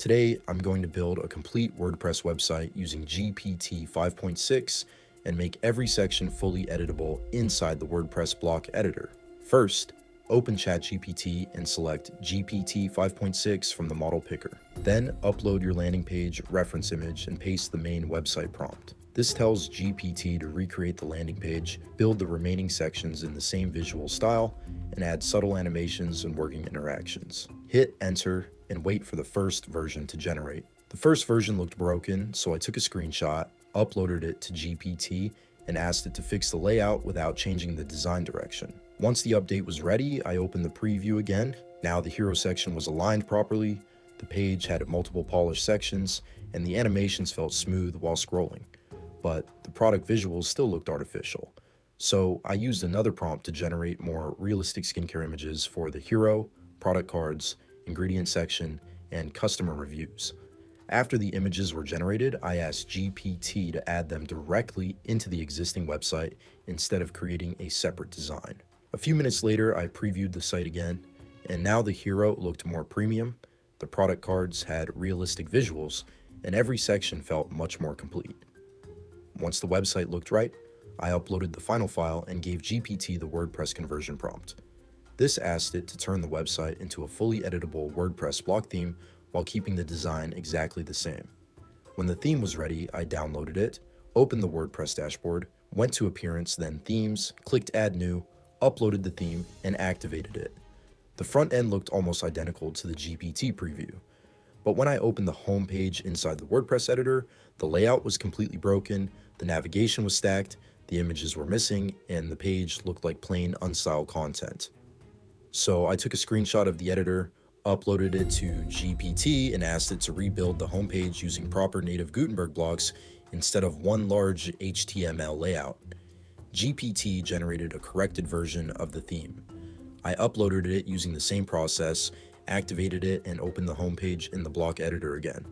Today, I'm going to build a complete WordPress website using GPT 5.6 and make every section fully editable inside the WordPress block editor. First, open ChatGPT and select GPT 5.6 from the model picker. Then upload your landing page reference image and paste the main website prompt. This tells GPT to recreate the landing page, build the remaining sections in the same visual style, and add subtle animations and working interactions. Hit enter and wait for the first version to generate. The first version looked broken, so I took a screenshot, uploaded it to GPT, and asked it to fix the layout without changing the design direction. Once the update was ready, I opened the preview again. Now the hero section was aligned properly, the page had multiple polished sections, and the animations felt smooth while scrolling. But the product visuals still looked artificial. So I used another prompt to generate more realistic skincare images for the hero, product cards, ingredient section, and customer reviews. After the images were generated, I asked GPT to add them directly into the existing website instead of creating a separate design. A few minutes later, I previewed the site again, and now the hero looked more premium, the product cards had realistic visuals, and every section felt much more complete. Once the website looked right, I uploaded the final file and gave GPT the WordPress conversion prompt. This asked it to turn the website into a fully editable WordPress block theme while keeping the design exactly the same. When the theme was ready, I downloaded it, opened the WordPress dashboard, went to Appearance, then Themes, clicked Add New, uploaded the theme, and activated it. The front end looked almost identical to the GPT preview. But when I opened the home page inside the WordPress editor, the layout was completely broken, the navigation was stacked, the images were missing, and the page looked like plain unstyled content. So I took a screenshot of the editor, uploaded it to GPT, and asked it to rebuild the homepage using proper native Gutenberg blocks instead of one large HTML layout. GPT generated a corrected version of the theme. I uploaded it using the same process, activated it, and opened the homepage in the block editor again.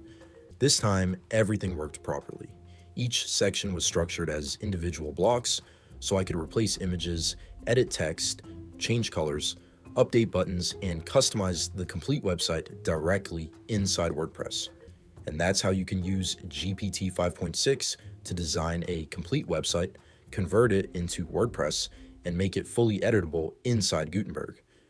This time, everything worked properly. Each section was structured as individual blocks, so I could replace images, edit text, change colors, update buttons, and customize the complete website directly inside WordPress. And that's how you can use GPT 5.6 to design a complete website, convert it into WordPress, and make it fully editable inside Gutenberg.